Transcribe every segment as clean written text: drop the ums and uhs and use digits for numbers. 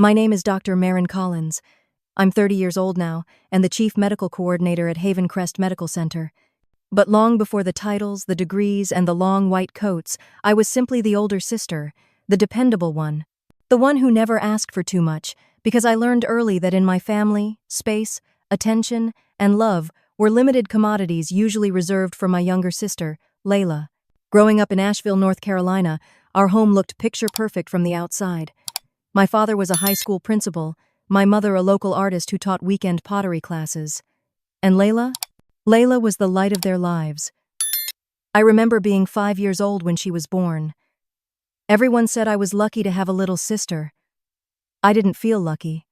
My name is Dr. Maren Collins. I'm 30 years old now and the Chief Medical Coordinator at Haven Crest Medical Center. But long before the titles, the degrees, and the long white coats, I was simply the older sister, the dependable one. The one who never asked for too much, because I learned early that in my family, space, attention, and love were limited commodities usually reserved for my younger sister, Layla. Growing up in Asheville, North Carolina, our home looked picture-perfect from the outside. My father was a high school principal, my mother a local artist who taught weekend pottery classes. And Layla? Layla was the light of their lives. I remember being 5 years old when she was born. Everyone said I was lucky to have a little sister. I didn't feel lucky.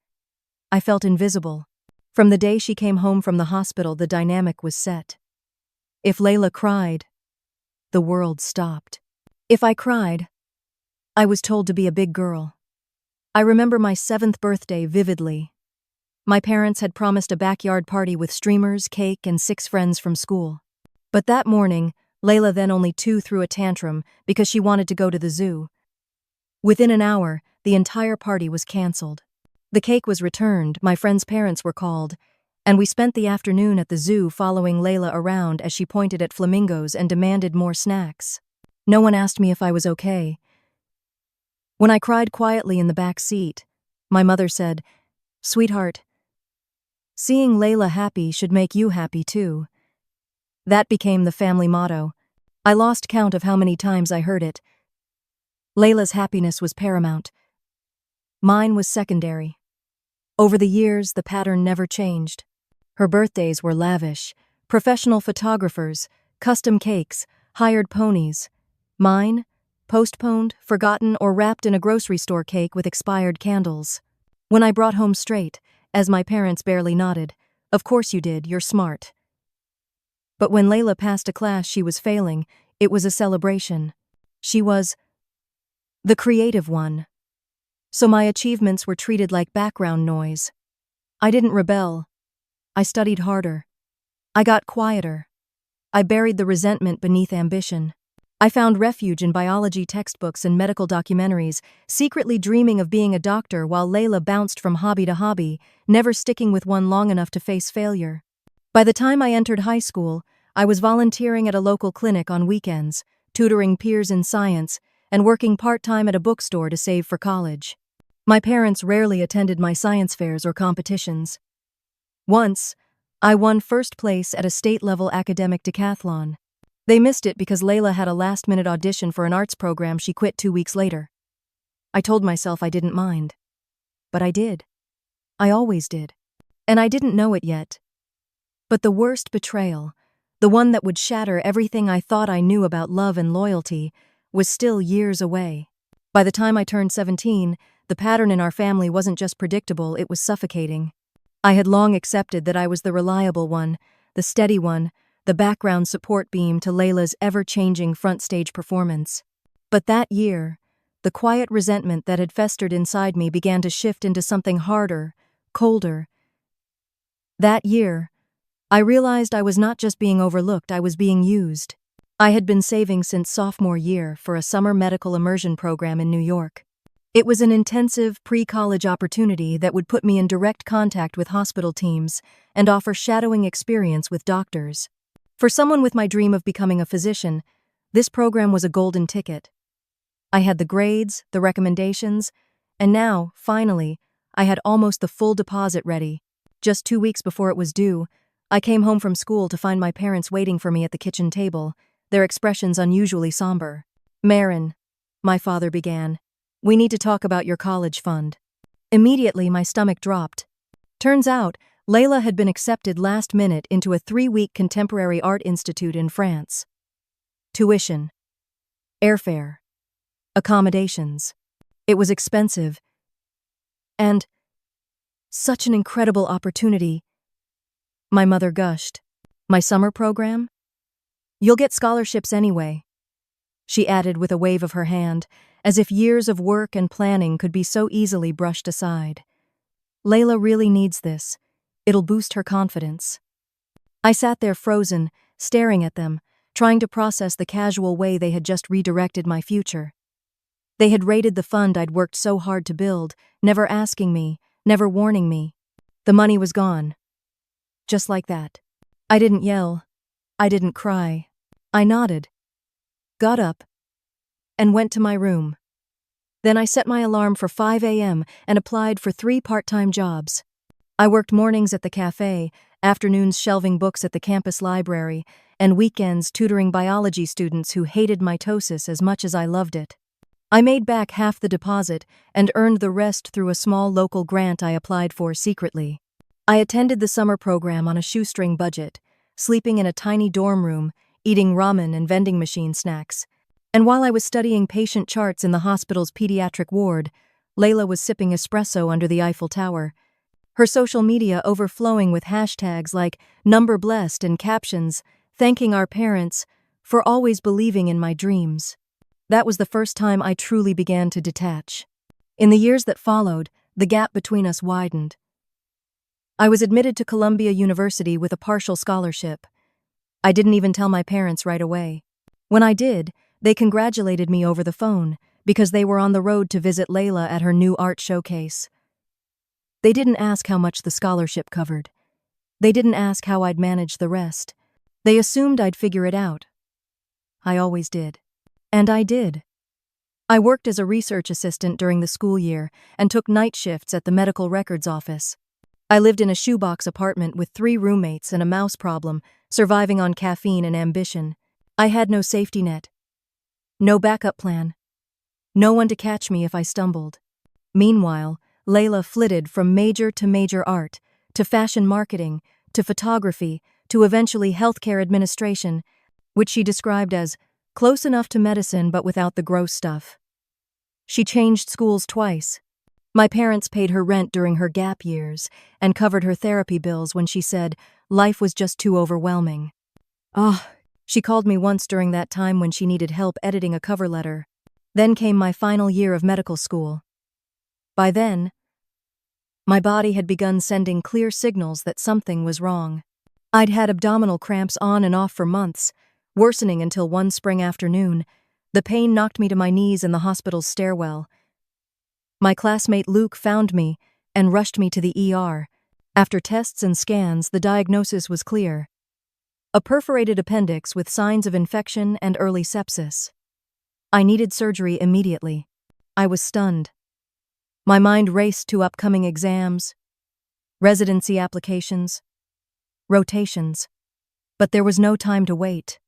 I felt invisible. From the day she came home from the hospital, the dynamic was set. If Layla cried, the world stopped. If I cried, I was told to be a big girl. I remember my 7th birthday vividly. My parents had promised a backyard party with streamers, cake, and 6 friends from school. But that morning, Layla, then only 2, threw a tantrum because she wanted to go to the zoo. Within an hour, the entire party was canceled. The cake was returned, my friends' parents were called, and we spent the afternoon at the zoo following Layla around as she pointed at flamingos and demanded more snacks. No one asked me if I was okay. When I cried quietly in the back seat, my mother said, "Sweetheart, seeing Layla happy should make you happy too." That became the family motto. I lost count of how many times I heard it. Layla's happiness was paramount. Mine was secondary. Over the years, the pattern never changed. Her birthdays were lavish. Professional photographers, custom cakes, hired ponies. Mine? Postponed, forgotten, or wrapped in a grocery store cake with expired candles. When I brought home straight, as my parents barely nodded, "Of course you did, you're smart." But when Layla passed a class she was failing, it was a celebration. She was the creative one. So my achievements were treated like background noise. I didn't rebel. I studied harder. I got quieter. I buried the resentment beneath ambition. I found refuge in biology textbooks and medical documentaries, secretly dreaming of being a doctor while Layla bounced from hobby to hobby, never sticking with one long enough to face failure. By the time I entered high school, I was volunteering at a local clinic on weekends, tutoring peers in science, and working part-time at a bookstore to save for college. My parents rarely attended my science fairs or competitions. Once, I won first place at a state-level academic decathlon. They missed it because Layla had a last-minute audition for an arts program she quit 2 weeks later. I told myself I didn't mind. But I did. I always did. And I didn't know it yet. But the worst betrayal, the one that would shatter everything I thought I knew about love and loyalty, was still years away. By the time I turned 17, the pattern in our family wasn't just predictable, it was suffocating. I had long accepted that I was the reliable one, the steady one, the background support beam to Layla's ever-changing front-stage performance. But that year, the quiet resentment that had festered inside me began to shift into something harder, colder. That year, I realized I was not just being overlooked, I was being used. I had been saving since sophomore year for a summer medical immersion program in New York. It was an intensive pre-college opportunity that would put me in direct contact with hospital teams and offer shadowing experience with doctors. For someone with my dream of becoming a physician, this program was a golden ticket. I had the grades, the recommendations, and now, finally, I had almost the full deposit ready. Just 2 weeks before it was due, I came home from school to find my parents waiting for me at the kitchen table, their expressions unusually somber. "Maren," my father began, "we need to talk about your college fund." Immediately, my stomach dropped. Turns out, Layla had been accepted last minute into a 3-week contemporary art institute in France. Tuition, airfare, accommodations. It was expensive. And such an incredible opportunity. My mother gushed. "My summer program? You'll get scholarships anyway," she added with a wave of her hand, as if years of work and planning could be so easily brushed aside. "Layla really needs this. It'll boost her confidence." I sat there frozen, staring at them, trying to process the casual way they had just redirected my future. They had raided the fund I'd worked so hard to build, never asking me, never warning me. The money was gone. Just like that. I didn't yell. I didn't cry. I nodded, got up, and went to my room. Then I set my alarm for 5 a.m. and applied for 3 part-time jobs. I worked mornings at the cafe, afternoons shelving books at the campus library, and weekends tutoring biology students who hated mitosis as much as I loved it. I made back half the deposit and earned the rest through a small local grant I applied for secretly. I attended the summer program on a shoestring budget, sleeping in a tiny dorm room, eating ramen and vending machine snacks. And while I was studying patient charts in the hospital's pediatric ward, Layla was sipping espresso under the Eiffel Tower, her social media overflowing with hashtags like number blessed and captions thanking our parents for always believing in my dreams. That was the first time I truly began to detach. In the years that followed, the gap between us widened. I was admitted to Columbia University with a partial scholarship. I didn't even tell my parents right away. When I did, they congratulated me over the phone because they were on the road to visit Layla at her new art showcase. They didn't ask how much the scholarship covered. They didn't ask how I'd manage the rest. They assumed I'd figure it out. I always did. And I did. I worked as a research assistant during the school year and took night shifts at the medical records office. I lived in a shoebox apartment with 3 roommates and a mouse problem, surviving on caffeine and ambition. I had no safety net. No backup plan. No one to catch me if I stumbled. Meanwhile, Layla flitted from major to major art, to fashion marketing, to photography, to eventually healthcare administration, which she described as close enough to medicine but without the gross stuff. She changed schools twice. My parents paid her rent during her gap years and covered her therapy bills when she said life was just too overwhelming. She called me once during that time when she needed help editing a cover letter. Then came my final year of medical school. By then, my body had begun sending clear signals that something was wrong. I'd had abdominal cramps on and off for months, worsening until one spring afternoon. The pain knocked me to my knees in the hospital's stairwell. My classmate Luke found me and rushed me to the ER. After tests and scans, the diagnosis was clear. A perforated appendix with signs of infection and early sepsis. I needed surgery immediately. I was stunned. My mind raced to upcoming exams, residency applications, rotations. But there was no time to wait.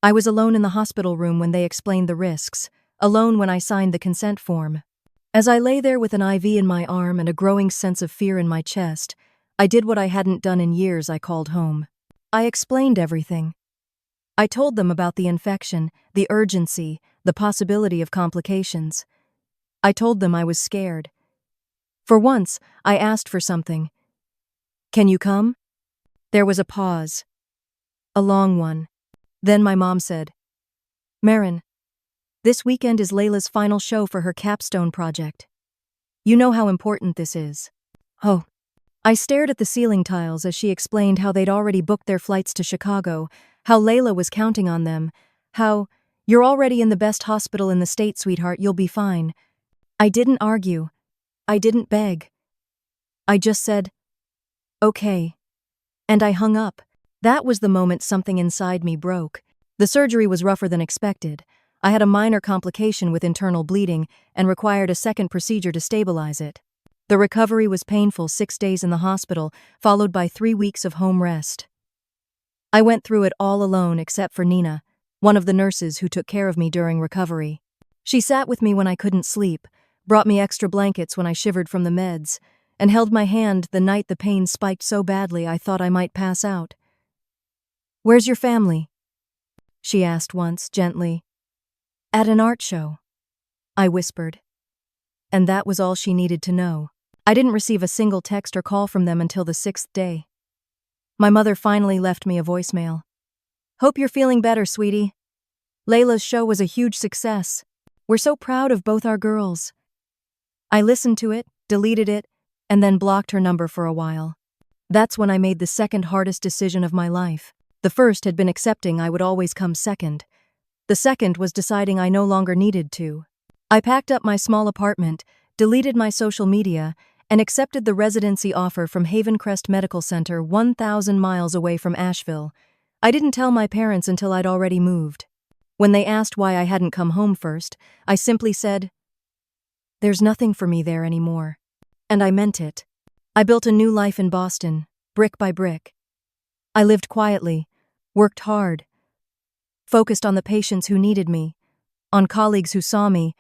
I was alone in the hospital room when they explained the risks, alone when I signed the consent form. As I lay there with an IV in my arm and a growing sense of fear in my chest, I did what I hadn't done in years. I called home. I explained everything. I told them about the infection, the urgency, the possibility of complications. I told them I was scared. For once, I asked for something. "Can you come?" There was a pause. A long one. Then my mom said, "Marin, this weekend is Layla's final show for her capstone project. You know how important this is." Oh. I stared at the ceiling tiles as she explained how they'd already booked their flights to Chicago, how Layla was counting on them, how, "You're already in the best hospital in the state, sweetheart, you'll be fine." I didn't argue. I didn't beg. I just said, "Okay." And I hung up. That was the moment something inside me broke. The surgery was rougher than expected. I had a minor complication with internal bleeding and required a second procedure to stabilize it. The recovery was painful, 6 days in the hospital, followed by 3 weeks of home rest. I went through it all alone except for Nina, one of the nurses who took care of me during recovery. She sat with me when I couldn't sleep, brought me extra blankets when I shivered from the meds, and held my hand the night the pain spiked so badly I thought I might pass out. "Where's your family?" she asked once, gently. "At an art show," I whispered. And that was all she needed to know. I didn't receive a single text or call from them until the 6th day. My mother finally left me a voicemail. "Hope you're feeling better, sweetie. Layla's show was a huge success. We're so proud of both our girls." I listened to it, deleted it, and then blocked her number for a while. That's when I made the second hardest decision of my life. The first had been accepting I would always come second. The second was deciding I no longer needed to. I packed up my small apartment, deleted my social media, and accepted the residency offer from Havencrest Medical Center 1,000 miles away from Asheville. I didn't tell my parents until I'd already moved. When they asked why I hadn't come home first, I simply said, "There's nothing for me there anymore." And I meant it. I built a new life in Boston, brick by brick. I lived quietly, worked hard, focused on the patients who needed me, on colleagues who saw me,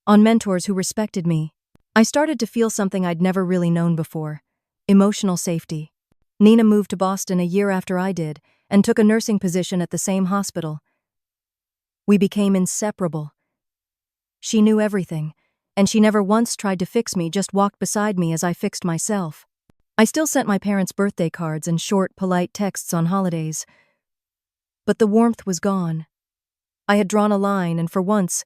on mentors who respected me. I started to feel something I'd never really known before: emotional safety. Nina moved to Boston a year after I did and took a nursing position at the same hospital. We became inseparable. She knew everything, and she never once tried to fix me, just walked beside me as I fixed myself. I still sent my parents birthday cards and short, polite texts on holidays. But the warmth was gone. I had drawn a line, and for once,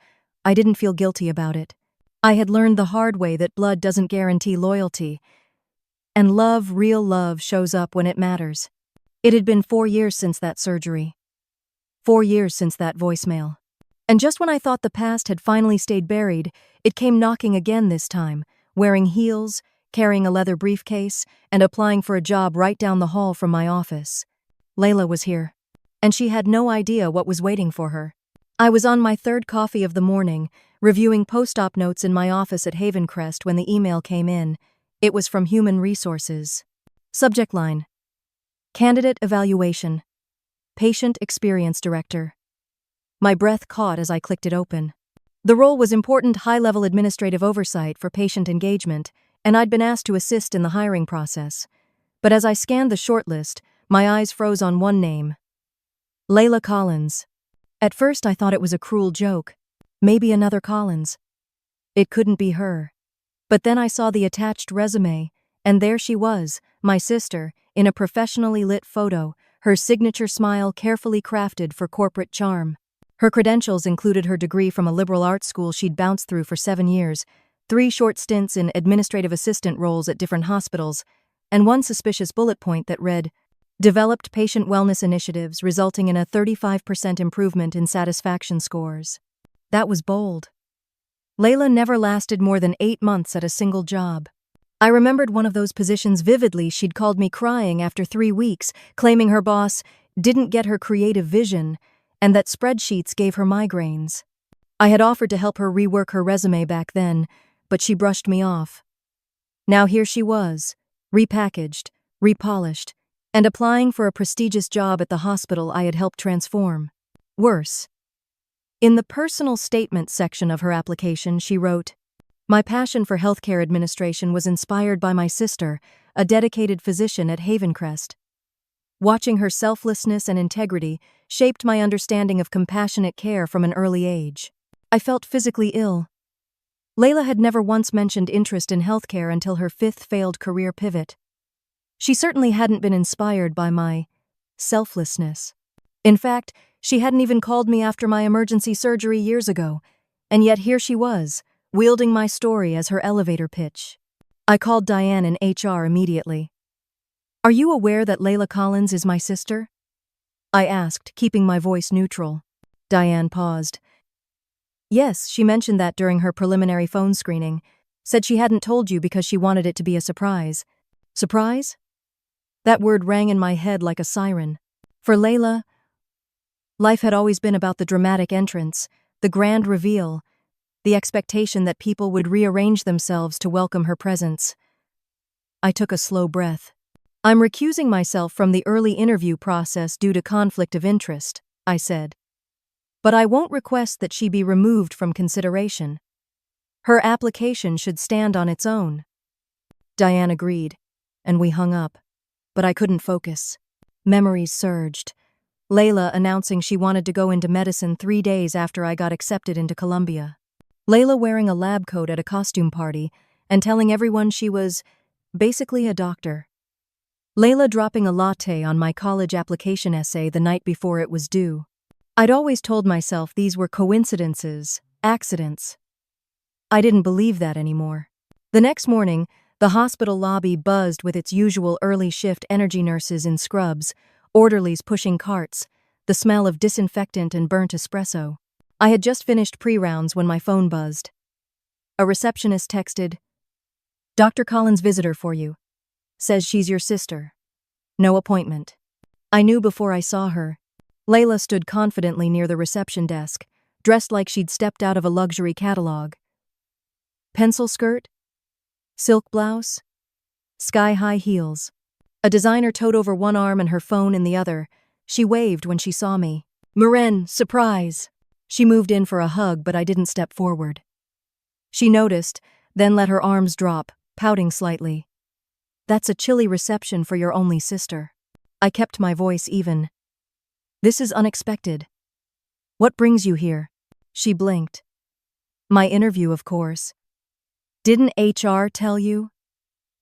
I didn't feel guilty about it. I had learned the hard way that blood doesn't guarantee loyalty, and love, real love, shows up when it matters. It had been 4 years since that surgery. 4 years since that voicemail. And just when I thought the past had finally stayed buried, it came knocking again this time, wearing heels, carrying a leather briefcase, and applying for a job right down the hall from my office. Layla was here, and she had no idea what was waiting for her. I was on my third coffee of the morning, reviewing post-op notes in my office at Havencrest when the email came in. It was from Human Resources. Subject line: Candidate Evaluation. Patient Experience Director. My breath caught as I clicked it open. The role was important high-level administrative oversight for patient engagement, and I'd been asked to assist in the hiring process. But as I scanned the shortlist, my eyes froze on one name: Layla Collins. At first I thought it was a cruel joke. Maybe another Collins. It couldn't be her. But then I saw the attached resume, and there she was, my sister, in a professionally lit photo, her signature smile carefully crafted for corporate charm. Her credentials included her degree from a liberal arts school she'd bounced through for 7 years, 3 short stints in administrative assistant roles at different hospitals, and one suspicious bullet point that read, "Developed patient wellness initiatives resulting in a 35% improvement in satisfaction scores." That was bold. Layla never lasted more than 8 months at a single job. I remembered one of those positions vividly. She'd called me crying after 3 weeks, claiming her boss didn't get her creative vision and that spreadsheets gave her migraines. I had offered to help her rework her resume back then, but she brushed me off. Now here she was, repackaged, repolished, and applying for a prestigious job at the hospital I had helped transform. Worse. In the personal statement section of her application, she wrote, "My passion for healthcare administration was inspired by my sister, a dedicated physician at Havencrest. Watching her selflessness and integrity shaped my understanding of compassionate care from an early age. I felt physically ill." Layla had never once mentioned interest in healthcare until her 5th failed career pivot. She certainly hadn't been inspired by my selflessness. In fact, she hadn't even called me after my emergency surgery years ago, and yet here she was, wielding my story as her elevator pitch. I called Diane in HR immediately. "Are you aware that Layla Collins is my sister?" I asked, keeping my voice neutral. Diane paused. "Yes, she mentioned that during her preliminary phone screening. Said she hadn't told you because she wanted it to be a surprise." Surprise? That word rang in my head like a siren. For Layla, life had always been about the dramatic entrance, the grand reveal, the expectation that people would rearrange themselves to welcome her presence. I took a slow breath. "I'm recusing myself from the early interview process due to conflict of interest," I said. "But I won't request that she be removed from consideration. Her application should stand on its own." Diane agreed, and we hung up. But I couldn't focus. Memories surged. Layla announcing she wanted to go into medicine 3 days after I got accepted into Columbia. Layla wearing a lab coat at a costume party and telling everyone she was basically a doctor. Layla dropping a latte on my college application essay the night before it was due. I'd always told myself these were coincidences, accidents. I didn't believe that anymore. The next morning, the hospital lobby buzzed with its usual early shift energy nurses in scrubs, orderlies pushing carts, the smell of disinfectant and burnt espresso. I had just finished pre-rounds when my phone buzzed. A receptionist texted, "Dr. Collins' visitor for you. Says she's your sister. No appointment." I knew before I saw her. Layla stood confidently near the reception desk, dressed like she'd stepped out of a luxury catalog. Pencil skirt, silk blouse, sky-high heels. A designer tote over one arm and her phone in the other. She waved when she saw me. "Maren, surprise!" She moved in for a hug, but I didn't step forward. She noticed, then let her arms drop, pouting slightly. "That's a chilly reception for your only sister." I kept my voice even. "This is unexpected. What brings you here?" She blinked. "My interview, of course. Didn't HR tell you?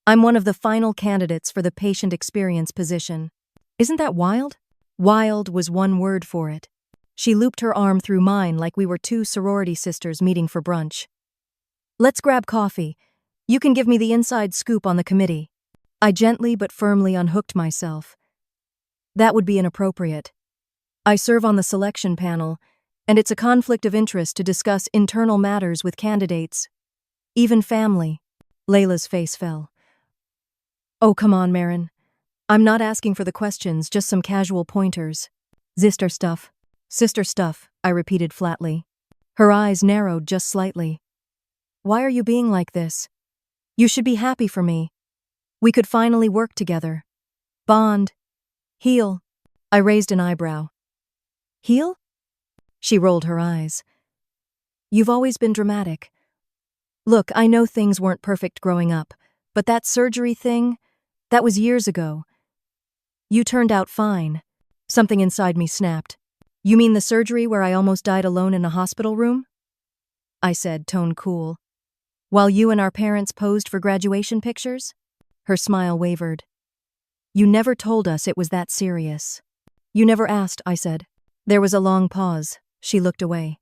I'm one of the final candidates for the patient experience position. Isn't that wild?" Wild was one word for it. She looped her arm through mine like we were two sorority sisters meeting for brunch. "Let's grab coffee. You can give me the inside scoop on the committee." I gently but firmly unhooked myself. "That would be inappropriate. I serve on the selection panel, and it's a conflict of interest to discuss internal matters with candidates. Even family." Layla's face fell. "Oh, come on, Maren. I'm not asking for the questions, just some casual pointers." "Sister stuff." "Sister stuff," I repeated flatly. Her eyes narrowed just slightly. "Why are you being like this? You should be happy for me. We could finally work together. Bond. Heal." I raised an eyebrow. "Heal?" She rolled her eyes. "You've always been dramatic. Look, I know things weren't perfect growing up, but that surgery thing, that was years ago. You turned out fine." Something inside me snapped. "You mean the surgery where I almost died alone in a hospital room?" I said, tone cool. "While you and our parents posed for graduation pictures?" Her smile wavered. "You never told us it was that serious." "You never asked," I said. There was a long pause. She looked away.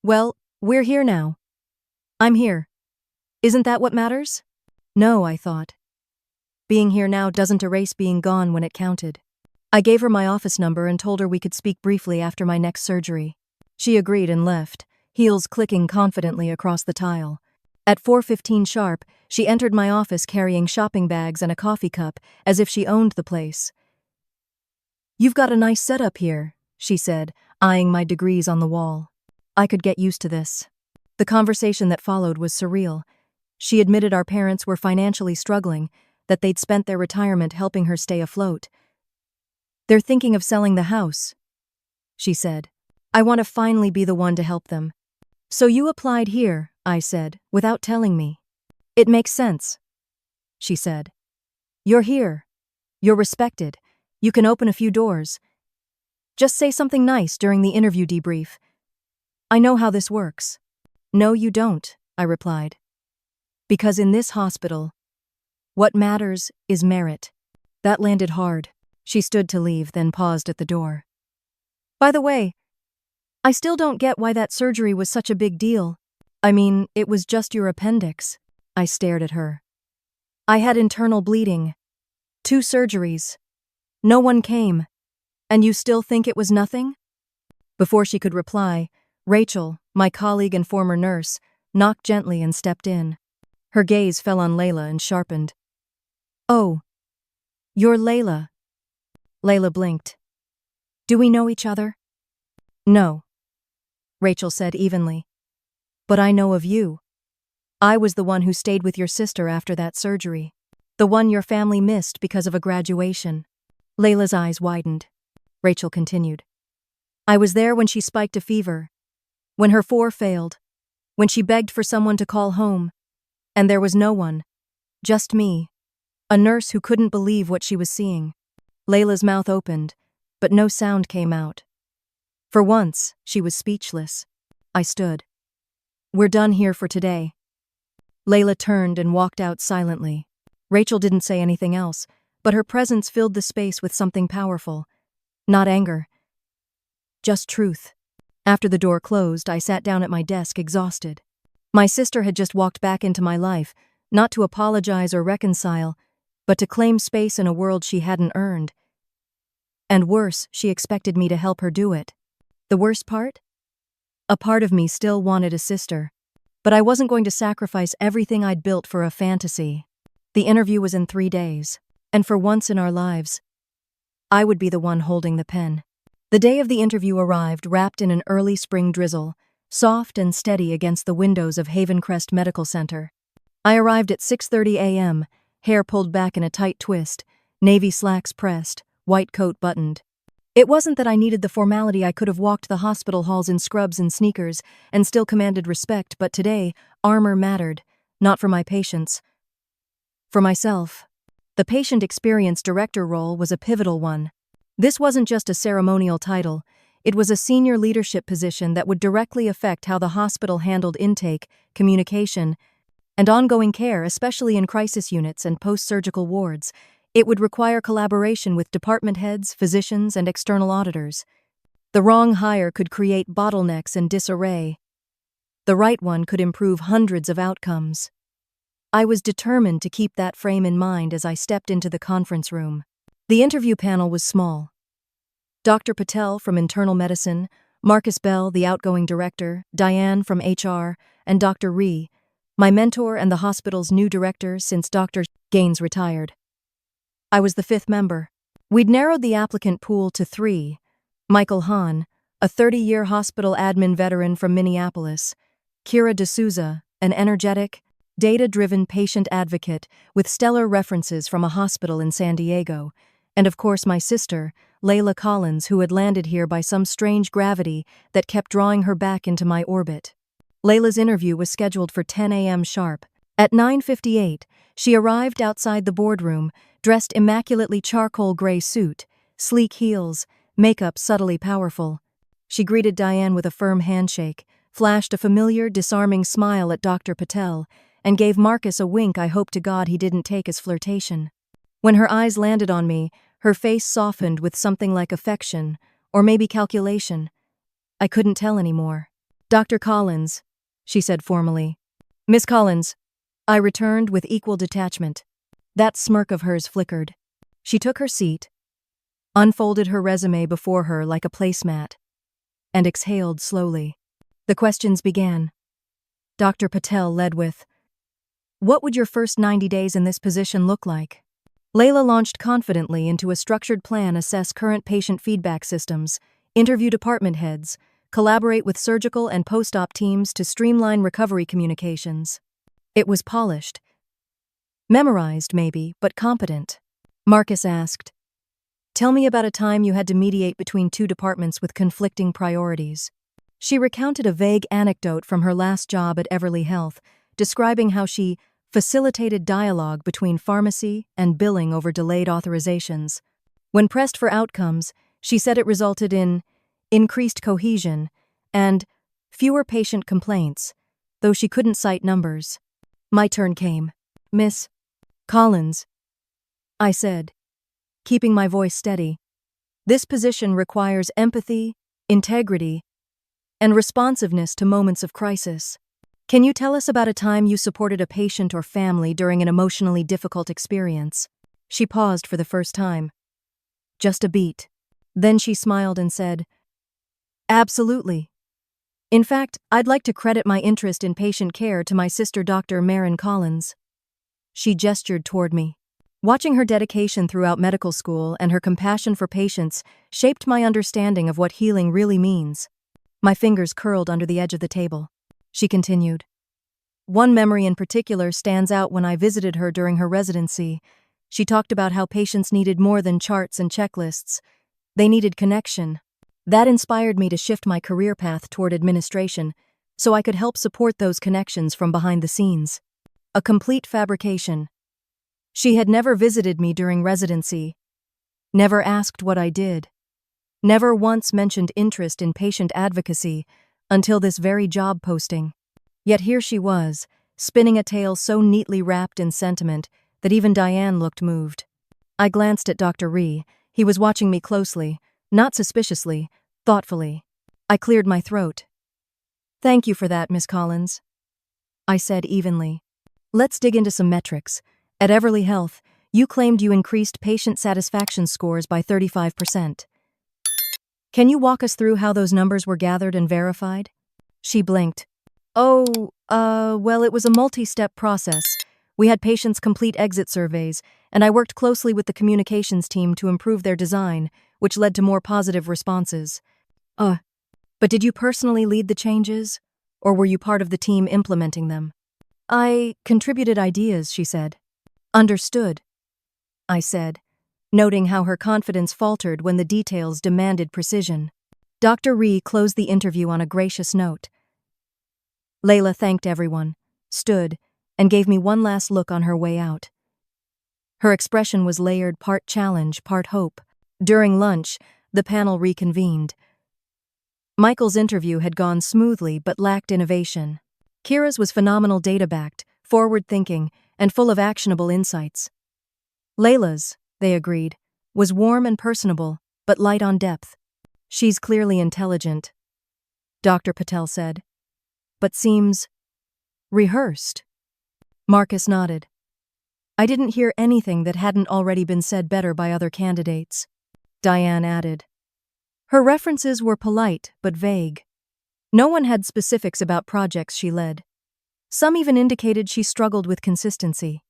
"Well, we're here now. I'm here. Isn't that what matters?" No, I thought. Being here now doesn't erase being gone when it counted. I gave her my office number and told her we could speak briefly after my next surgery. She agreed and left, heels clicking confidently across the tile. At 4:15 sharp, she entered my office carrying shopping bags and a coffee cup, as if she owned the place. "You've got a nice setup here," she said, eyeing my degrees on the wall. I could get used to this. The conversation that followed was surreal. She admitted our parents were financially struggling, that they'd spent their retirement helping her stay afloat. "They're thinking of selling the house," she said. "I want to finally be the one to help them." "So you applied here," I said, without telling me. "It makes sense," she said. "You're here. You're respected. You can open a few doors. Just say something nice during the interview debrief. I know how this works." "No, you don't," I replied. "Because in this hospital, what matters is merit." That landed hard. She stood to leave, then paused at the door. "By the way, I still don't get why that surgery was such a big deal. I mean, it was just your appendix." I stared at her. "I had internal bleeding. 2 surgeries. No one came. And you still think it was nothing?" Before she could reply, Rachel, my colleague and former nurse, knocked gently and stepped in. Her gaze fell on Layla and sharpened. "Oh, you're Layla." Layla blinked. "Do we know each other?" "No," Rachel said evenly. "But I know of you. I was the one who stayed with your sister after that surgery. The one your family missed because of a graduation." Layla's eyes widened. Rachel continued. "I was there when she spiked a fever, when her 4 failed, when she begged for someone to call home. And there was no one. Just me. A nurse who couldn't believe what she was seeing." Layla's mouth opened, but no sound came out. For once, she was speechless. I stood. "We're done here for today." Layla turned and walked out silently. Rachel didn't say anything else, but her presence filled the space with something powerful. Not anger. Just truth. After the door closed, I sat down at my desk exhausted. My sister had just walked back into my life, not to apologize or reconcile, but to claim space in a world she hadn't earned. And worse, she expected me to help her do it. The worst part? A part of me still wanted a sister. but I wasn't going to sacrifice everything I'd built for a fantasy. The interview was in 3 days, and for once in our lives, I would be the one holding the pen. The day of the interview arrived wrapped in an early spring drizzle, soft and steady against the windows of Havencrest Medical Center. I arrived at 6:30 a.m., hair pulled back in a tight twist, navy slacks pressed, white coat buttoned. It wasn't that I needed the formality. I could have walked the hospital halls in scrubs and sneakers and still commanded respect, but today, armor mattered, not for my patients, for myself. The patient experience director role was a pivotal one. This wasn't just a ceremonial title, it was a senior leadership position that would directly affect how the hospital handled intake, communication, and ongoing care, especially in crisis units and post-surgical wards. It would require collaboration with department heads, physicians, and external auditors. The wrong hire could create bottlenecks and disarray. The right one could improve hundreds of outcomes. I was determined to keep that frame in mind as I stepped into the conference room. The interview panel was small. Dr. Patel from Internal Medicine, Marcus Bell, the outgoing director, Diane from HR, and Dr. Ree, my mentor and the hospital's new director since Dr. Gaines retired. I was the 5th member. We'd narrowed the applicant pool to 3. Michael Hahn, a 30-year hospital admin veteran from Minneapolis. Kira D'Souza, an energetic, data-driven patient advocate with stellar references from a hospital in San Diego. And of course my sister, Layla Collins, who had landed here by some strange gravity that kept drawing her back into my orbit. Layla's interview was scheduled for 10 a.m. sharp. At 9:58, she arrived outside the boardroom, dressed immaculately charcoal gray suit, sleek heels, makeup subtly powerful. She greeted Diane with a firm handshake, flashed a familiar, disarming smile at Dr. Patel, and gave Marcus a wink I hope to God he didn't take as flirtation. When her eyes landed on me, her face softened with something like affection, or maybe calculation. I couldn't tell anymore. "Dr. Collins," she said formally. "Miss Collins," I returned with equal detachment. That smirk of hers flickered. She took her seat, unfolded her resume before her like a placemat, and exhaled slowly. The questions began. Dr. Patel led with, "What would your first 90 days in this position look like?" Layla launched confidently into a structured plan: assess current patient feedback systems, interview department heads, collaborate with surgical and post-op teams to streamline recovery communications. It was polished. Memorized, maybe, but competent. Marcus asked, "Tell me about a time you had to mediate between 2 departments with conflicting priorities." She recounted a vague anecdote from her last job at Everly Health, describing how she facilitated dialogue between pharmacy and billing over delayed authorizations. When pressed for outcomes, she said it resulted in increased cohesion and fewer patient complaints, though she couldn't cite numbers. My turn came. "Miss Collins," I said, keeping my voice steady. "This position requires empathy, integrity, and responsiveness to moments of crisis. Can you tell us about a time you supported a patient or family during an emotionally difficult experience?" She paused for the first time. Just a beat. Then she smiled and said, "Absolutely. In fact, I'd like to credit my interest in patient care to my sister Dr. Marin Collins." She gestured toward me. Watching her dedication throughout medical school and her compassion for patients shaped my understanding of what healing really means. My fingers curled under the edge of the table. She continued. "One memory in particular stands out when I visited her during her residency. She talked about how patients needed more than charts and checklists. They needed connection. That inspired me to shift my career path toward administration, so I could help support those connections from behind the scenes. A complete fabrication. She had never visited me during residency, never asked what I did, never once mentioned interest in patient advocacy until this very job posting. Yet here she was, spinning a tale so neatly wrapped in sentiment that even Diane looked moved. I glanced at Dr. Ree. He was watching me closely, not suspiciously, thoughtfully. I cleared my throat. "Thank you for that, Miss Collins," I said evenly. "Let's dig into some metrics. At Everly Health, you claimed you increased patient satisfaction scores by 35%. Can you walk us through how those numbers were gathered and verified?" She blinked. Well, it was a multi-step process. We had patients complete exit surveys, and I worked closely with the communications team to improve their design, which led to more positive responses. Uh, but did you personally lead the changes? Or were you part of the team implementing them? I contributed ideas, she said. Understood, I said, noting how her confidence faltered when the details demanded precision. Dr. Ree closed the interview on a gracious note. Layla thanked everyone, stood, and gave me one last look on her way out. Her expression was layered, part challenge, part hope. During lunch, the panel reconvened. Michael's interview had gone smoothly but lacked innovation. Kira's was phenomenal, data-backed, forward-thinking, and full of actionable insights. Layla's, they agreed, was warm and personable, but light on depth. She's clearly intelligent, Dr. Patel said, but seems rehearsed. Marcus nodded. I didn't hear anything that hadn't already been said better by other candidates. Diane added. Her references were polite but vague. No one had specifics about projects she led. Some even indicated she struggled with consistency.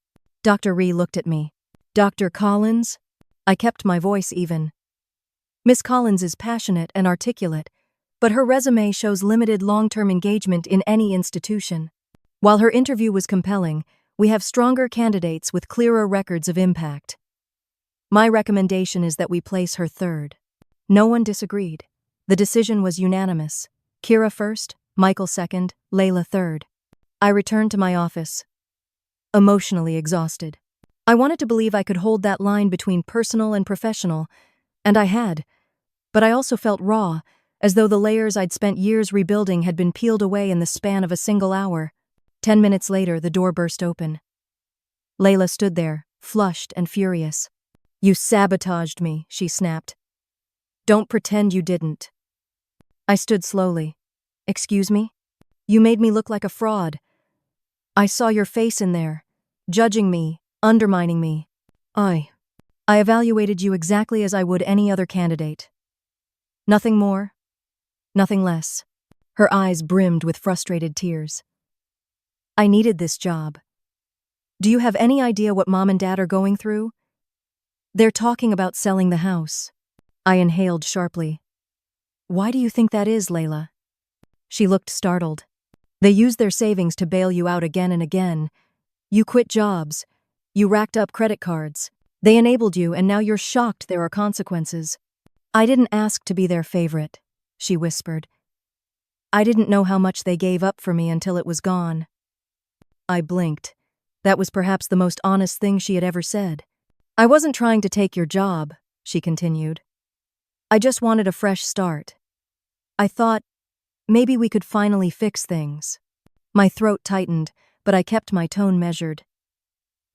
Dr. Ree looked at me. Dr. Collins? I kept my voice even. Miss Collins is passionate and articulate, but her resume shows limited long-term engagement in any institution. While her interview was compelling, we have stronger candidates with clearer records of impact. My recommendation is that we place her third. No one disagreed. The decision was unanimous. Kira first, Michael second, Layla third. I returned to my office, emotionally exhausted. I wanted to believe I could hold that line between personal and professional, and I had, but I also felt raw, as though the layers I'd spent years rebuilding had been peeled away in the span of a single hour. 10 minutes later, the door burst open. Layla stood there, flushed and furious. You sabotaged me, she snapped. Don't pretend you didn't. I stood slowly. Excuse me? You made me look like a fraud. I saw your face in there, judging me, undermining me. I evaluated you exactly as I would any other candidate. Nothing more, nothing less. Her eyes brimmed with frustrated tears. I needed this job. Do you have any idea what Mom and Dad are going through? They're talking about selling the house. I inhaled sharply. Why do you think that is, Layla? She looked startled. They used their savings to bail you out again and again. You quit jobs. You racked up credit cards. They enabled you, and now you're shocked there are consequences. I didn't ask to be their favorite, she whispered. I didn't know how much they gave up for me until it was gone. I blinked. That was perhaps the most honest thing she had ever said. I wasn't trying to take your job, she continued. I just wanted a fresh start. I thought, maybe we could finally fix things. My throat tightened, but I kept my tone measured.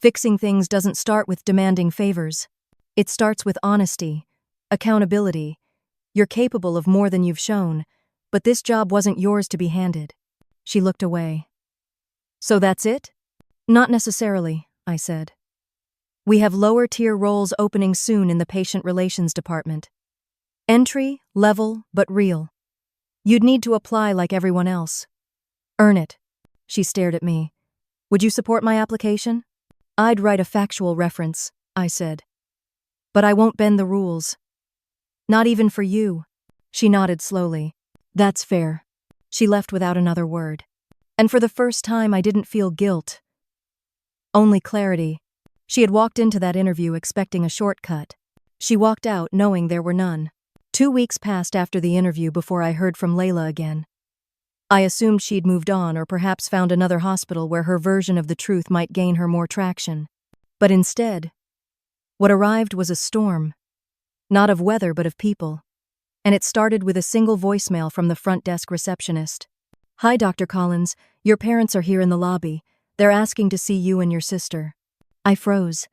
Fixing things doesn't start with demanding favors. It starts with honesty, accountability. You're capable of more than you've shown, but this job wasn't yours to be handed. She looked away. So that's it? Not necessarily, I said. We have lower-tier roles opening soon in the patient relations department. Entry, level, but real. You'd need to apply like everyone else. Earn it. She stared at me. Would you support my application? I'd write a factual reference, I said. But I won't bend the rules. Not even for you. She nodded slowly. That's fair. She left without another word. And for the first time, I didn't feel guilt. Only clarity. She had walked into that interview expecting a shortcut. She walked out knowing there were none. 2 weeks passed after the interview before I heard from Layla again. I assumed she'd moved on or perhaps found another hospital where her version of the truth might gain her more traction. But instead, what arrived was a storm. Not of weather, but of people. And it started with a single voicemail from the front desk receptionist. Hi, Dr. Collins. Your parents are here in the lobby. They're asking to see you and your sister. I froze.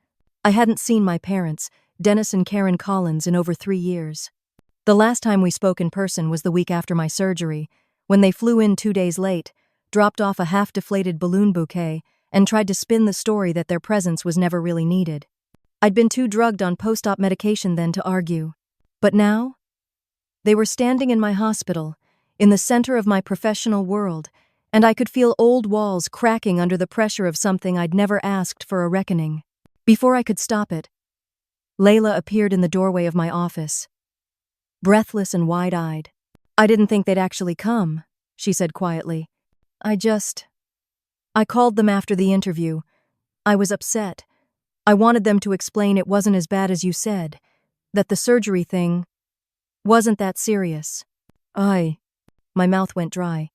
I hadn't seen my parents, Dennis and Karen Collins, in over 3 years. The last time we spoke in person was the week after my surgery, when they flew in 2 days late, dropped off a half-deflated balloon bouquet, and tried to spin the story that their presence was never really needed. I'd been too drugged on post-op medication then to argue. But now? They were standing in my hospital, in the center of my professional world, and I could feel old walls cracking under the pressure of something I'd never asked for a reckoning. Before I could stop it, Layla appeared in the doorway of my office, breathless and wide-eyed. "I didn't think they'd actually come," she said quietly. I called them after the interview. I was upset. I wanted them to explain it wasn't as bad as you said, that the surgery thing wasn't that serious. My mouth went dry.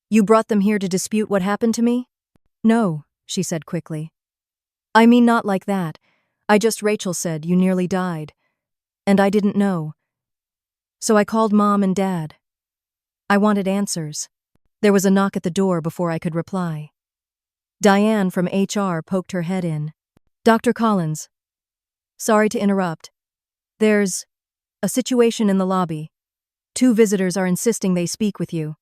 "You brought them here to dispute what happened to me?" "No," she said quickly. "I mean, not like that. Rachel said you nearly died. And I didn't know. So I called Mom and Dad. I wanted answers." There was a knock at the door before I could reply. Diane from HR poked her head in. "Dr. Collins. Sorry to interrupt. There's a situation in the lobby. 2 visitors are insisting they speak with you.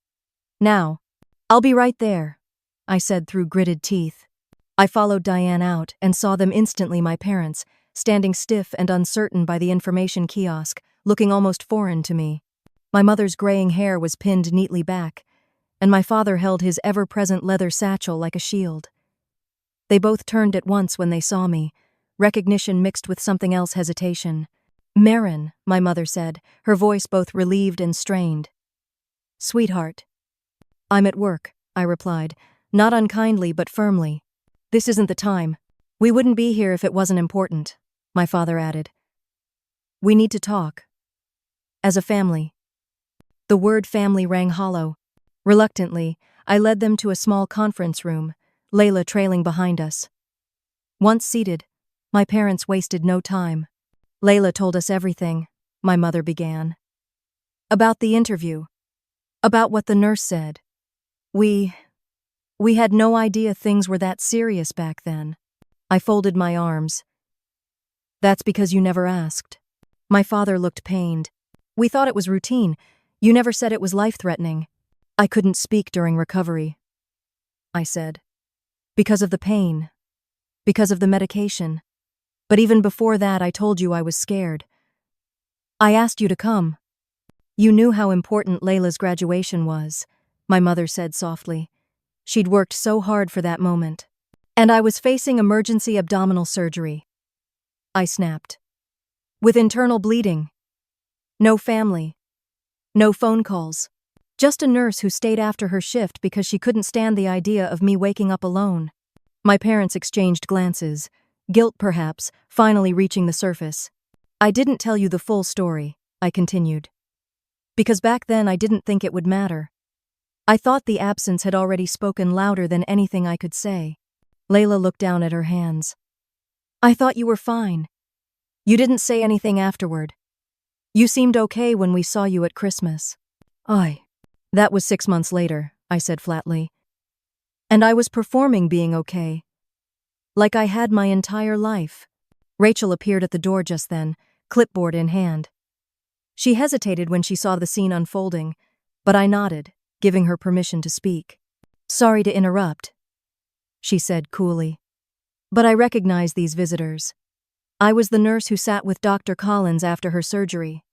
Now." "I'll be right there," I said through gritted teeth. I followed Diane out and saw them instantly, my parents, standing stiff and uncertain by the information kiosk, looking almost foreign to me. My mother's graying hair was pinned neatly back, and my father held his ever-present leather satchel like a shield. They both turned at once when they saw me, recognition mixed with something else, hesitation. "Marin," my mother said, her voice both relieved and strained. "Sweetheart." "I'm at work," I replied, not unkindly but firmly. "This isn't the time. We wouldn't be here if it wasn't important," my father added. "We need to talk. As a family." The word family rang hollow. Reluctantly, I led them to a small conference room, Layla trailing behind us. Once seated, my parents wasted no time. "Layla told us everything," my mother began. "About the interview. About what the nurse said. We had no idea things were that serious back then." I folded my arms. "That's because you never asked." My father looked pained. "We thought it was routine. You never said it was life-threatening." "I couldn't speak during recovery," I said. "Because of the pain. Because of the medication. But even before that, I told you I was scared. I asked you to come. You knew how important Layla's graduation was," my mother said softly. She'd worked so hard for that moment. "And I was facing emergency abdominal surgery," I snapped. "With internal bleeding. No family. No phone calls. Just a nurse who stayed after her shift because she couldn't stand the idea of me waking up alone." My parents exchanged glances, guilt perhaps, finally reaching the surface. "I didn't tell you the full story," I continued. "Because back then I didn't think it would matter. I thought the absence had already spoken louder than anything I could say." Layla looked down at her hands. "I thought you were fine. You didn't say anything afterward. You seemed okay when we saw you at Christmas." "That was 6 months later," I said flatly. "And I was performing being okay. Like I had my entire life." Rachel appeared at the door just then, clipboard in hand. She hesitated when she saw the scene unfolding, but I nodded, giving her permission to speak. "Sorry to interrupt," she said coolly. "But I recognize these visitors. I was the nurse who sat with Dr. Collins after her surgery.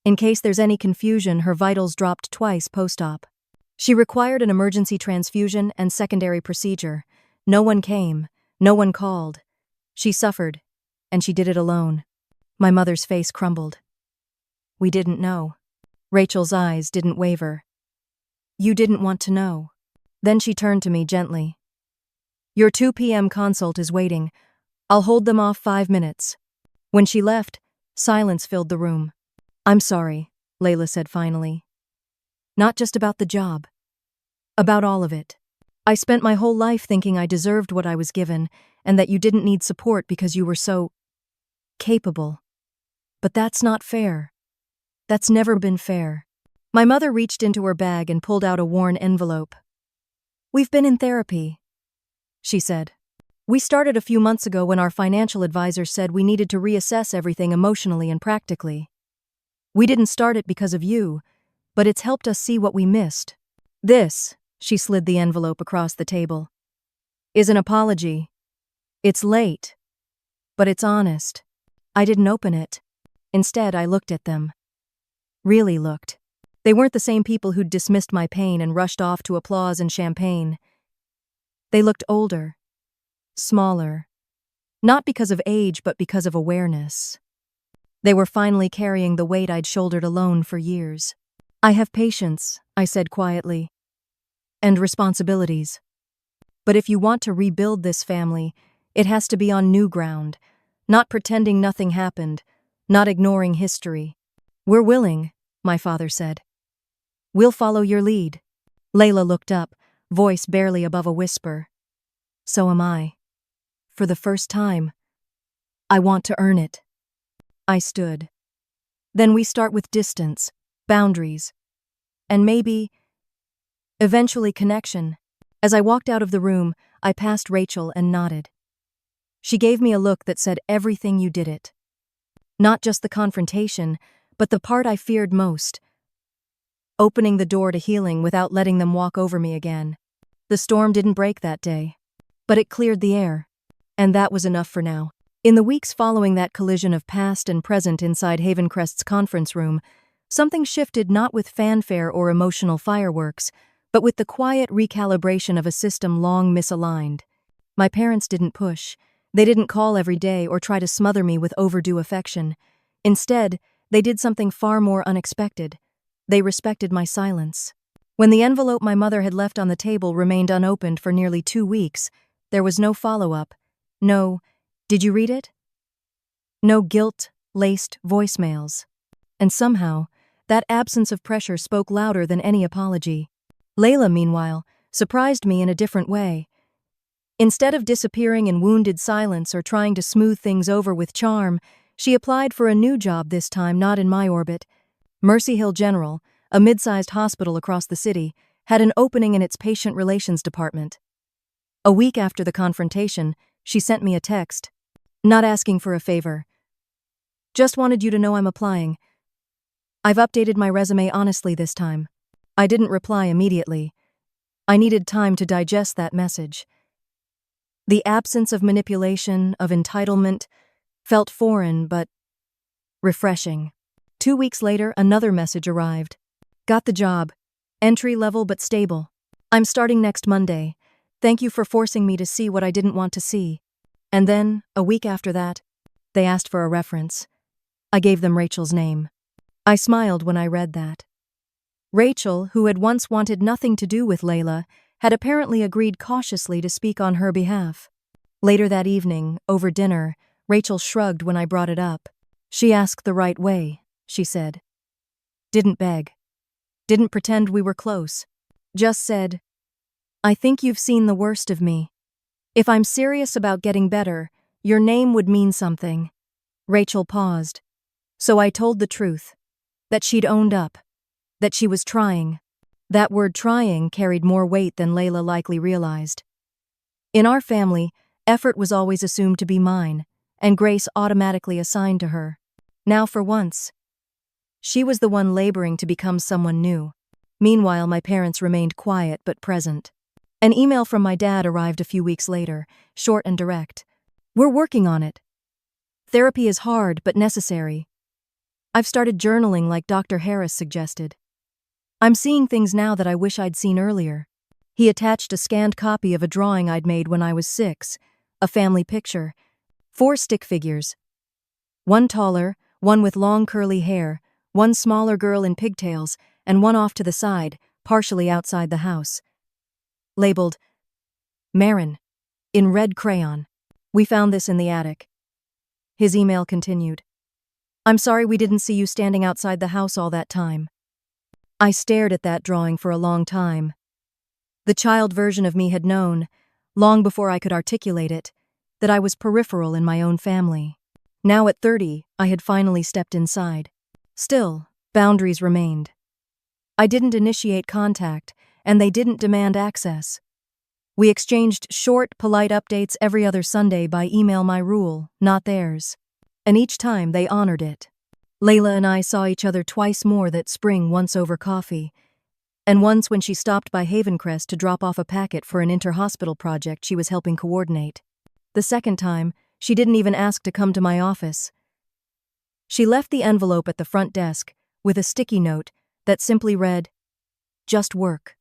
In case there's any confusion, her vitals dropped twice post-op. She required an emergency transfusion and secondary procedure. No one came, no one called. She suffered, and she did it alone." My mother's face crumbled. "We didn't know." Rachel's eyes didn't waver. "You didn't want to know." Then she turned to me gently. "Your 2 p.m. consult is waiting. I'll hold them off 5 minutes." When she left, silence filled the room. "I'm sorry," Layla said finally. "Not just about the job. About all of it. I spent my whole life thinking I deserved what I was given, and that you didn't need support because you were so capable. But that's not fair. That's never been fair." My mother reached into her bag and pulled out a worn envelope. "We've been in therapy," she said. "We started a few months ago when our financial advisor said we needed to reassess everything emotionally and practically. We didn't start it because of you, but it's helped us see what we missed. This," she slid the envelope across the table, "is an apology. It's late, but it's honest." I didn't open it. Instead, I looked at them. Really looked. They weren't the same people who'd dismissed my pain and rushed off to applause and champagne. They looked older, smaller, not because of age but because of awareness. They were finally carrying the weight I'd shouldered alone for years. "I have patience," I said quietly, "and responsibilities. But if you want to rebuild this family, it has to be on new ground, not pretending nothing happened, not ignoring history." "We're willing," my father said. "We'll follow your lead." Layla looked up, voice barely above a whisper. "So am I. For the first time. I want to earn it." I stood. "Then we start with distance, boundaries, and maybe, eventually connection." As I walked out of the room, I passed Rachel and nodded. She gave me a look that said everything you did it. Not just the confrontation, but the part I feared most. Opening the door to healing without letting them walk over me again. The storm didn't break that day, but it cleared the air. And that was enough for now. In the weeks following that collision of past and present inside Havencrest's conference room, something shifted not with fanfare or emotional fireworks, but with the quiet recalibration of a system long misaligned. My parents didn't push. They didn't call every day or try to smother me with overdue affection. Instead, they did something far more unexpected. They respected my silence. When the envelope my mother had left on the table remained unopened for nearly 2 weeks, there was no follow-up. No, "Did you read it?" No guilt-laced voicemails. And somehow, that absence of pressure spoke louder than any apology. Layla, meanwhile, surprised me in a different way. Instead of disappearing in wounded silence or trying to smooth things over with charm, she applied for a new job this time not in my orbit. Mercy Hill General, a mid-sized hospital across the city, had an opening in its patient relations department. A week after the confrontation, she sent me a text. "Not asking for a favor. Just wanted you to know I'm applying. I've updated my resume honestly this time." I didn't reply immediately. I needed time to digest that message. The absence of manipulation, of entitlement, felt foreign but refreshing. 2 weeks later, another message arrived. "Got the job. Entry level but stable. I'm starting next Monday. Thank you for forcing me to see what I didn't want to see." And then, a week after that, they asked for a reference. I gave them Rachel's name. I smiled when I read that. Rachel, who had once wanted nothing to do with Layla, had apparently agreed cautiously to speak on her behalf. Later that evening, over dinner, Rachel shrugged when I brought it up. "She asked the right way," she said. "Didn't beg. Didn't pretend we were close. Just said, 'I think you've seen the worst of me. If I'm serious about getting better, your name would mean something.'" Rachel paused. So I told the truth. That she'd owned up. That she was trying. That word trying carried more weight than Layla likely realized. In our family, effort was always assumed to be mine, and grace automatically assigned to her. Now for once, she was the one laboring to become someone new. Meanwhile, my parents remained quiet but present. An email from my dad arrived a few weeks later, short and direct. "We're working on it. Therapy is hard but necessary. I've started journaling like Dr. Harris suggested. I'm seeing things now that I wish I'd seen earlier." He attached a scanned copy of a drawing I'd made when I was 6, a family picture. 4 stick figures. One taller, one with long curly hair, one smaller girl in pigtails, and one off to the side, partially outside the house. Labeled, "Marin," in red crayon. "We found this in the attic." His email continued. "I'm sorry we didn't see you standing outside the house all that time." I stared at that drawing for a long time. The child version of me had known, long before I could articulate it, that I was peripheral in my own family. Now at 30, I had finally stepped inside. Still, boundaries remained. I didn't initiate contact, and they didn't demand access. We exchanged short, polite updates every other Sunday by email, my rule, not theirs. And each time they honored it. Layla and I saw each other twice more that spring, once over coffee, and once when she stopped by Havencrest to drop off a packet for an inter-hospital project she was helping coordinate. The second time, she didn't even ask to come to my office. She left the envelope at the front desk, with a sticky note, that simply read, "Just work."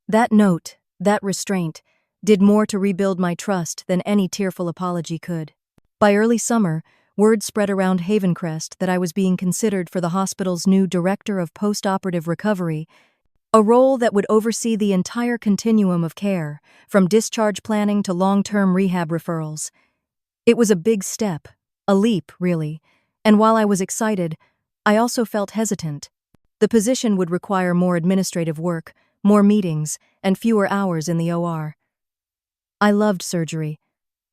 That note, that restraint, did more to rebuild my trust than any tearful apology could. By early summer, word spread around Havencrest that I was being considered for the hospital's new Director of Post-Operative Recovery, a role that would oversee the entire continuum of care, from discharge planning to long-term rehab referrals. It was a big step, a leap, really, and while I was excited, I also felt hesitant. The position would require more administrative work, more meetings, and fewer hours in the OR. I loved surgery.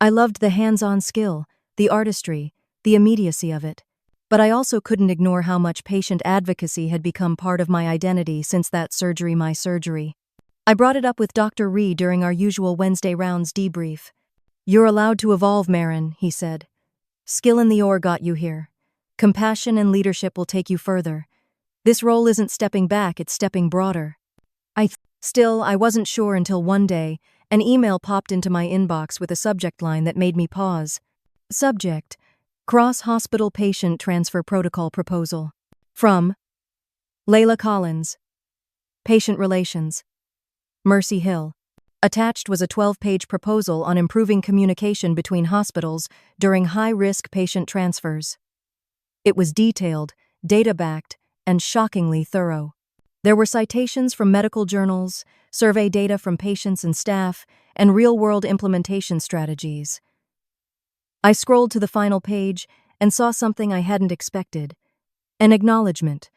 I loved the hands-on skill, the artistry, the immediacy of it. But I also couldn't ignore how much patient advocacy had become part of my identity since that surgery my surgery. I brought it up with Dr. Ree during our usual Wednesday rounds debrief. "You're allowed to evolve, Marin," he said. "Skill in the OR got you here. Compassion and leadership will take you further. This role isn't stepping back, it's stepping broader." Still, I wasn't sure until one day, an email popped into my inbox with a subject line that made me pause. Subject: Cross-Hospital Patient Transfer Protocol Proposal. From Layla Collins. Patient Relations. Mercy Hill. Attached was a 12-page proposal on improving communication between hospitals during high-risk patient transfers. It was detailed, data-backed, and shockingly thorough. There were citations from medical journals, survey data from patients and staff, and real-world implementation strategies. I scrolled to the final page and saw something I hadn't expected. An acknowledgement.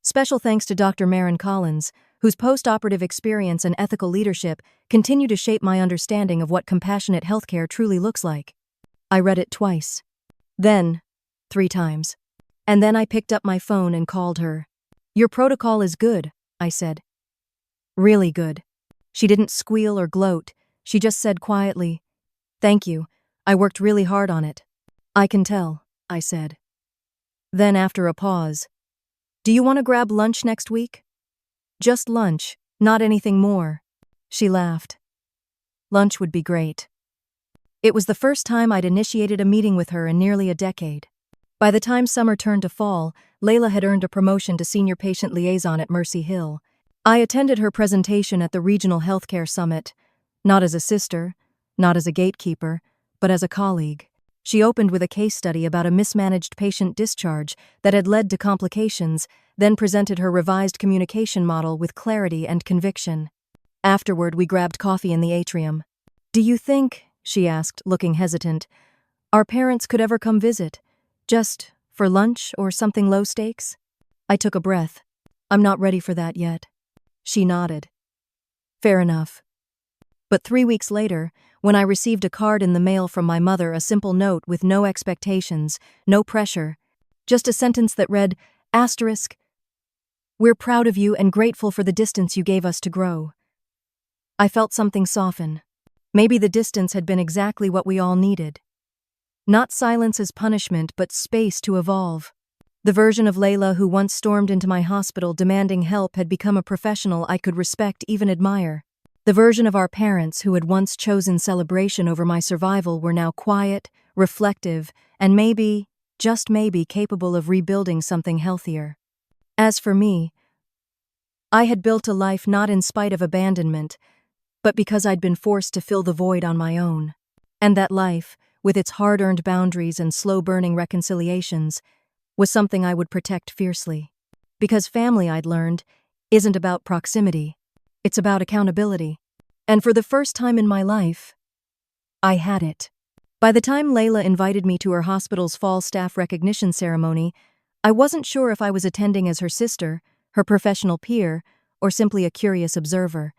Special thanks to Dr. Marin Collins, whose post-operative experience and ethical leadership continue to shape my understanding of what compassionate healthcare truly looks like. I read it twice. Then, 3 times. And then I picked up my phone and called her. "Your protocol is good," I said. "Really good." She didn't squeal or gloat. She just said quietly, "Thank you. I worked really hard on it." "I can tell," I said. Then after a pause, "Do you want to grab lunch next week?" "Just lunch, not anything more." She laughed. Lunch would be great. It was the first time I'd initiated a meeting with her in nearly a decade. By the time summer turned to fall, Layla had earned a promotion to Senior Patient Liaison at Mercy Hill. I attended her presentation at the Regional Healthcare Summit, not as a sister, not as a gatekeeper, but as a colleague. She opened with a case study about a mismanaged patient discharge that had led to complications, then presented her revised communication model with clarity and conviction. Afterward, we grabbed coffee in the atrium. "Do you think," she asked, looking hesitant, "our parents could ever come visit? Just for lunch or something low stakes?" I took a breath. "I'm not ready for that yet." She nodded. "Fair enough." But 3 weeks later, when I received a card in the mail from my mother, a simple note with no expectations, no pressure, just a sentence that read, "Asterisk, we're proud of you and grateful for the distance you gave us to grow." I felt something soften. Maybe the distance had been exactly what we all needed. Not silence as punishment, but space to evolve. The version of Layla who once stormed into my hospital demanding help had become a professional I could respect, even admire. The version of our parents who had once chosen celebration over my survival were now quiet, reflective, and maybe, just maybe, capable of rebuilding something healthier. As for me, I had built a life not in spite of abandonment, but because I'd been forced to fill the void on my own. And that life, with its hard-earned boundaries and slow-burning reconciliations, was something I would protect fiercely. Because family, I'd learned, isn't about proximity. It's about accountability. And for the first time in my life, I had it. By the time Layla invited me to her hospital's fall staff recognition ceremony, I wasn't sure if I was attending as her sister, her professional peer, or simply a curious observer.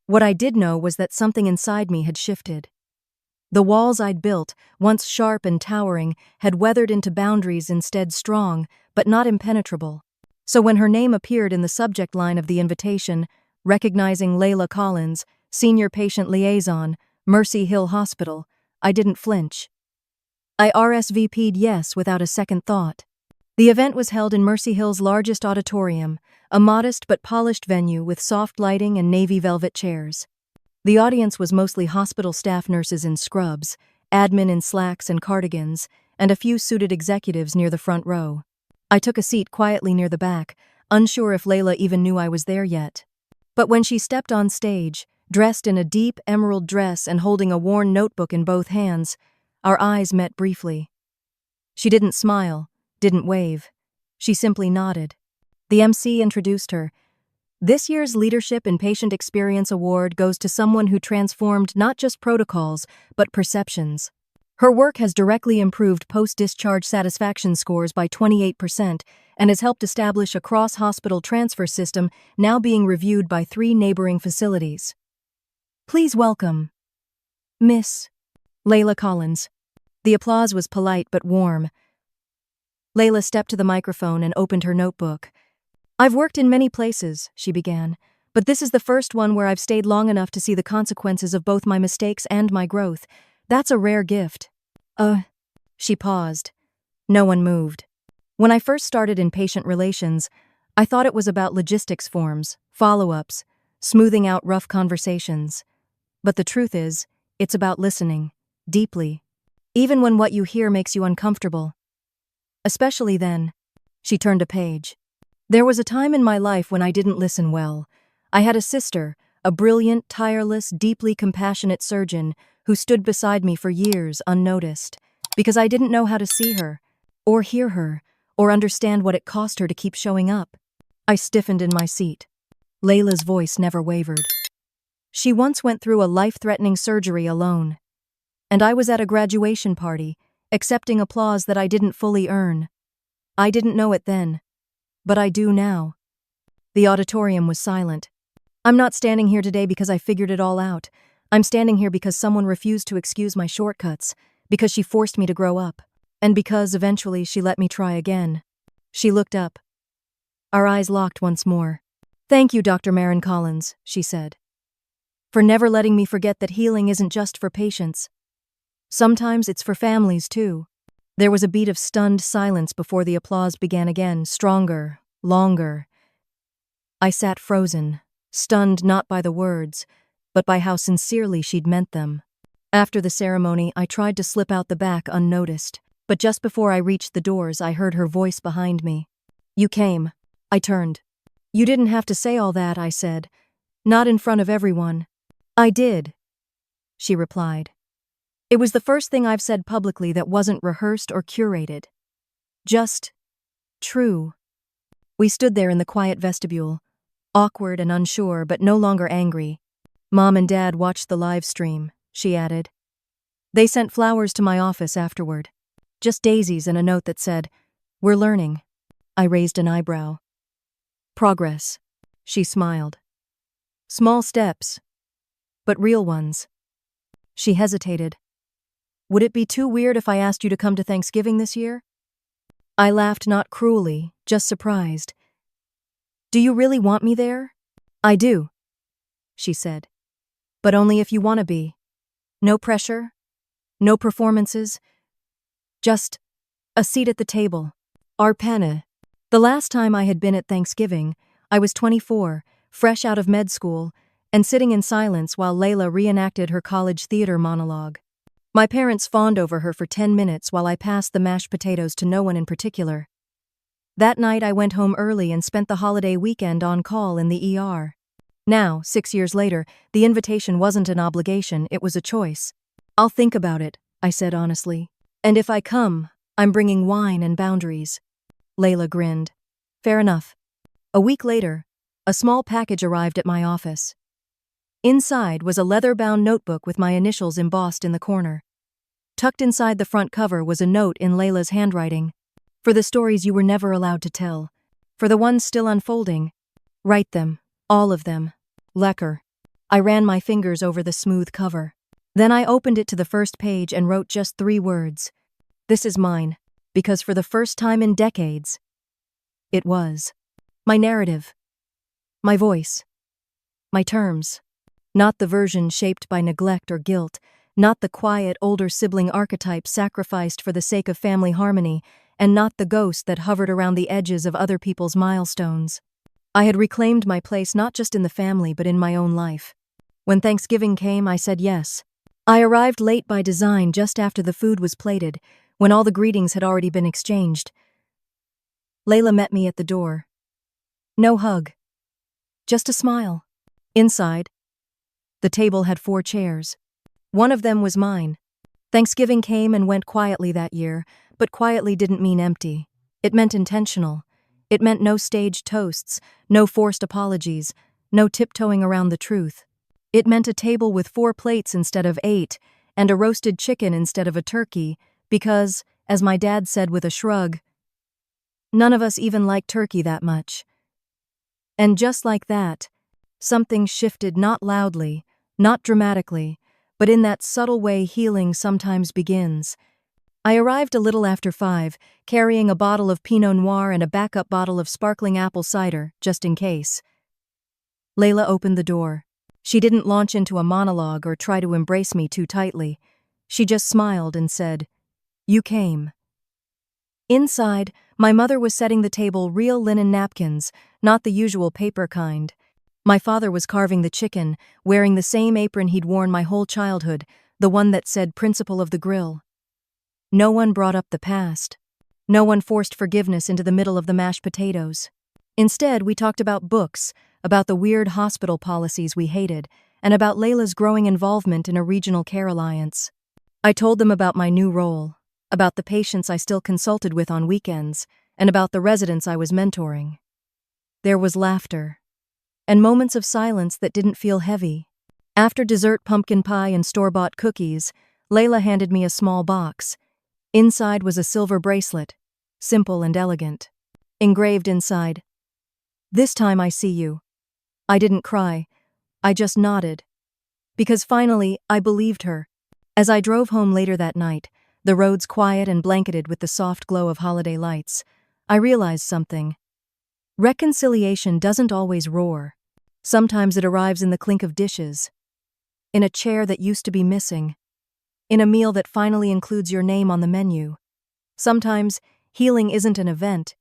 What I did know was that something inside me had shifted. The walls I'd built, once sharp and towering, had weathered into boundaries instead strong, but not impenetrable. So when her name appeared in the subject line of the invitation, recognizing Layla Collins, Senior Patient Liaison, Mercy Hill Hospital, I didn't flinch. I RSVP'd yes without a second thought. The event was held in Mercy Hill's largest auditorium, a modest but polished venue with soft lighting and navy velvet chairs. The audience was mostly hospital staff nurses in scrubs, admin in slacks and cardigans, and a few suited executives near the front row. I took a seat quietly near the back, unsure if Layla even knew I was there yet. But when she stepped on stage, dressed in a deep emerald dress and holding a worn notebook in both hands, our eyes met briefly. She didn't smile, didn't wave. She simply nodded. The MC introduced her. This year's Leadership in Patient Experience Award goes to someone who transformed not just protocols, but perceptions. Her work has directly improved post-discharge satisfaction scores by 28% and has helped establish a cross-hospital transfer system now being reviewed by 3 neighboring facilities. Please welcome Miss Layla Collins. The applause was polite but warm. Layla stepped to the microphone and opened her notebook. I've worked in many places, she began, but this is the first one where I've stayed long enough to see the consequences of both my mistakes and my growth. That's a rare gift. She paused. No one moved. When I first started in patient relations, I thought it was about logistics forms, follow-ups, smoothing out rough conversations. But the truth is, it's about listening, deeply, even when what you hear makes you uncomfortable. Especially then. She turned a page. There was a time in my life when I didn't listen well. I had a sister, a brilliant, tireless, deeply compassionate surgeon who stood beside me for years unnoticed, because I didn't know how to see her, or hear her, or understand what it cost her to keep showing up. I stiffened in my seat. Layla's voice never wavered. She once went through a life-threatening surgery alone. And I was at a graduation party, accepting applause that I didn't fully earn. I didn't know it then, but I do now. The auditorium was silent. I'm not standing here today because I figured it all out. I'm standing here because someone refused to excuse my shortcuts, because she forced me to grow up, and because eventually she let me try again. She looked up. Our eyes locked once more. Thank you, Dr. Marin Collins, she said, for never letting me forget that healing isn't just for patients. Sometimes it's for families, too. There was a beat of stunned silence before the applause began again, stronger, longer. I sat frozen, stunned not by the words, but by how sincerely she'd meant them. After the ceremony, I tried to slip out the back unnoticed, but just before I reached the doors, I heard her voice behind me. You came. I turned. You didn't have to say all that, I said. Not in front of everyone. I did, she replied. It was the first thing I've said publicly that wasn't rehearsed or curated. Just true. We stood there in the quiet vestibule, awkward and unsure, but no longer angry. Mom and Dad watched the live stream, she added. They sent flowers to my office afterward. Just daisies and a note that said, "We're learning." I raised an eyebrow. Progress, she smiled. Small steps, but real ones. She hesitated. Would it be too weird if I asked you to come to Thanksgiving this year? I laughed, not cruelly, just surprised. Do you really want me there? I do, she said. But only if you want to be. No pressure, no performances, just a seat at the table. Our penne. The last time I had been at Thanksgiving, I was 24, fresh out of med school, and sitting in silence while Layla reenacted her college theater monologue. My parents fawned over her for 10 minutes while I passed the mashed potatoes to no one in particular. That night I went home early and spent the holiday weekend on call in the ER. Now, 6 years later, the invitation wasn't an obligation, it was a choice. I'll think about it, I said honestly. And if I come, I'm bringing wine and boundaries. Layla grinned. Fair enough. A week later, a small package arrived at my office. Inside was a leather-bound notebook with my initials embossed in the corner. Tucked inside the front cover was a note in Layla's handwriting. For the stories you were never allowed to tell. For the ones still unfolding. Write them. All of them. Lecker. I ran my fingers over the smooth cover. Then I opened it to the first page and wrote just 3 words. This is mine. Because for the first time in decades, it was. My narrative. My voice. My terms. Not the version shaped by neglect or guilt, not the quiet, older sibling archetype sacrificed for the sake of family harmony, and not the ghost that hovered around the edges of other people's milestones. I had reclaimed my place not just in the family but in my own life. When Thanksgiving came, I said yes. I arrived late by design just after the food was plated, when all the greetings had already been exchanged. Layla met me at the door. No hug. Just a smile. Inside, the table had 4 chairs. One of them was mine. Thanksgiving came and went quietly that year, but quietly didn't mean empty. It meant intentional. It meant no staged toasts, no forced apologies, no tiptoeing around the truth. It meant a table with 4 plates instead of 8, and a roasted chicken instead of a turkey, because, as my dad said with a shrug, none of us even like turkey that much. And just like that, something shifted, not loudly, not dramatically, but in that subtle way healing sometimes begins. I arrived a little after 5, carrying a bottle of Pinot Noir and a backup bottle of sparkling apple cider, just in case. Layla opened the door. She didn't launch into a monologue or try to embrace me too tightly. She just smiled and said, "You came." Inside, my mother was setting the table real linen napkins, not the usual paper kind. My father was carving the chicken, wearing the same apron he'd worn my whole childhood, the one that said Principal of the Grill. No one brought up the past. No one forced forgiveness into the middle of the mashed potatoes. Instead, we talked about books, about the weird hospital policies we hated, and about Layla's growing involvement in a regional care alliance. I told them about my new role, about the patients I still consulted with on weekends, and about the residents I was mentoring. There was laughter, and moments of silence that didn't feel heavy. After dessert pumpkin pie and store-bought cookies, Layla handed me a small box. Inside was a silver bracelet, simple and elegant. Engraved inside, "This time I see you." I didn't cry. I just nodded. Because finally, I believed her. As I drove home later that night, the roads quiet and blanketed with the soft glow of holiday lights, I realized something. Reconciliation doesn't always roar. Sometimes it arrives in the clink of dishes, in a chair that used to be missing, in a meal that finally includes your name on the menu. Sometimes healing isn't an event,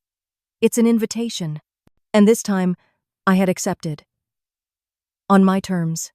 it's an invitation. And this time, I had accepted. On my terms.